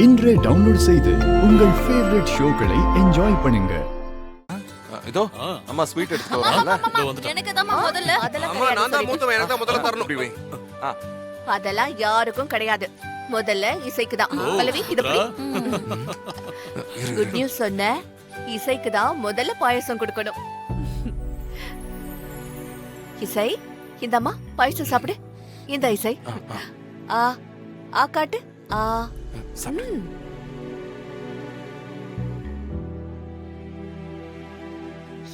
இன்றே டவுன்லோட் செய்து உங்கள் ஃபேவரட் ஷோக்களை என்ஜாய் பண்ணுங்க. இதோ அம்மா ஸ்வீட் எடுத்துட்டு வரல. எனக்கு தான் முதல்ல அம்மா நான் தான் மூத்தவன், எனக்கு தான் முதல்ல தரணும். இப்படி வை. அதெல்லாம் யாருக்கும் கிடையாது. முதல்ல இசைக்கு தான். பல்லவி இது புடி. குட் நியூஸ் சொன்ன. இசைக்கு தான் முதல்ல பாயசம் கொடுக்கணும். இசை இந்தம்மா பாயசம் சாப்பிடு. இந்த இசை ஆ ஆ காட்டு ஆ.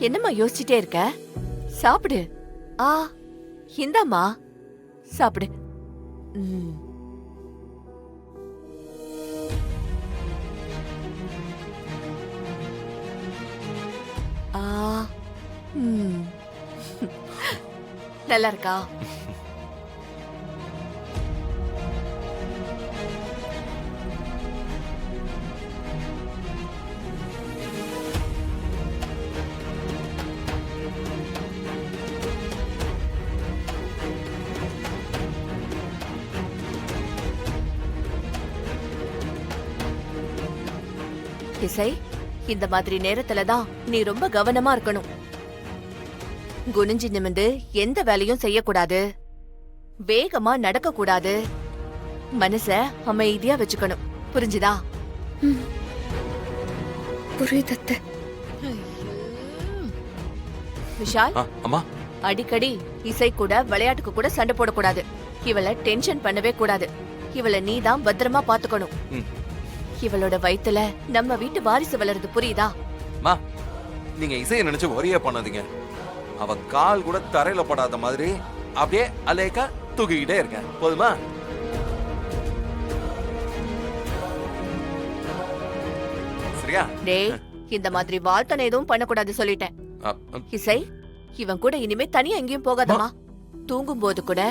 என்னம்மா யோசிச்சுட்டே இருக்க? சாப்பிடு. ஆ இந்தம்மா சாப்பிடு. ஆ நல்லா இருக்கா? இசை, இந்த மாதிரி நேரத்துல தான் நீ ரொம்ப கவனமா இருக்கணும். குனிஞ்சு நிமிந்து எந்த வேலையும் செய்யக்கூடாது. வேகமா நடக்க கூடாது. மனச அமைதியா வச்சுக்கணும். புரிஞ்சுதா? புரியுது. விஷால், அம்மா அடிக்கடி இசை கூட விளையாட்டுக்கு கூட சண்டை போடக்கூடாது. இவளை டென்ஷன் பண்ணவே கூடாது. இவளை நீ தான் பத்திரமா பாத்துக்கணும். இவளோட வயித்துல நம்ம வீட்டு வாரிசு வளருது. புரியுதா? மா, நீங்க இசையை நினைச்சு வரியா பண்ணாதீங்க. அவ கால் கூட தரையில படாத மாதிரி அப்படியே அலேக்கா தூக்கிக்கிட்டே இருக்க. போதுமா? சரியா? டேய், இந்த மாதிரி வாழ்த்தனை எதுவும் பண்ணக்கூடாது சொல்லிட்டேன். இசை, இவன் கூட இனிமே தனியா எங்கேயும் போகாதமா. தூங்கும் போது கூட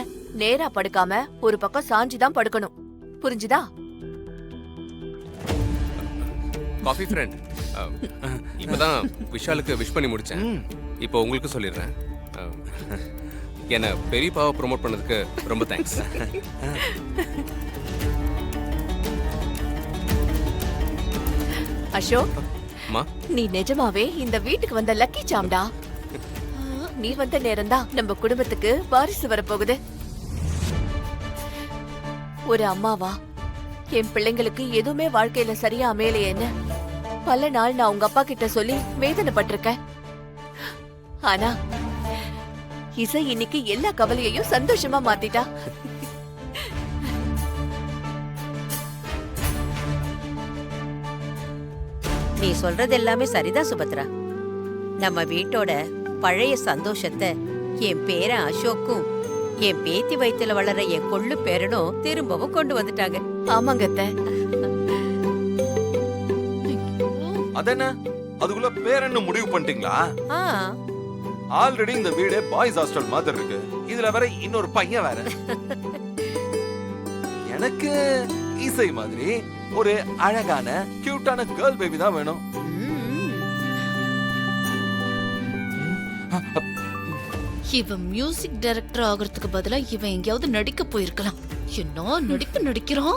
நேரா படுக்காம ஒரு பக்கம் சாஞ்சிதான் படுக்கணும். புரிஞ்சுதா? காஃபி ஃப்ரெண்ட், இப்பதான் விஷாலுக்கு விஷ் பண்ணி முடிச்சேன். இப்போ உங்களுக்கு சொல்லிடுறேன். என்ன பெரியப்பாவை ப்ரோமோட் பண்ணதுக்கு ரொம்ப தேங்க்ஸ். அசோக், அம்மா, நீ நிஜமாவே இந்த வீட்டுக்கு வந்த லக்கி சாம்டா. நீ வந்த நேரம் தான் நம்ம குடும்பத்துக்கு வாரிசு வரப்போகுது. ஒரு அம்மாவா என் பிள்ளைங்களுக்கு எதுவுமே வாழ்க்கையில சரியா அமையலையேன்னு பல நாள் நான் உங்க அப்பா கிட்ட சொல்லி வேதனைப்பட்டிருக்கேன். ஆனா இசை இன்னைக்கு எல்லா கவலையையும் சந்தோஷமா மாத்திட்டா. நீ சொல்றது எல்லாமே சரிதான் சுபத்ரா. நம்ம வீட்டோட பழைய சந்தோஷத்தை என் பேரன் அசோக்கும் என் பேத்தி வயித்துல வளர என் கொள்ளு பேரனும் திரும்பவும் கொண்டு வந்துட்டாங்க. ஆமாங்க அத்தை. அதென்ன, அதுக்குள்ள பேரன்னு முடிவு பண்ணிட்டீங்களா? ஆல்ரெடி இந்த வீடு பாய்ஸ் ஹாஸ்டல் மாதிரி இருக்கு. இதுல வேற இன்னொரு பையன் வேற. எனக்கு இசை மாதிரி ஒரு அழகான கியூட்டான கேர்ள் பேபி தான் வேணும். இவன் மியூசிக் டைரக்டர் ஆகிறதுக்கு பதிலா இவன் எங்கேயாவது நடிக்க போயிருக்கலாம். என்ன நடிப்பு நடிக்கிறான்?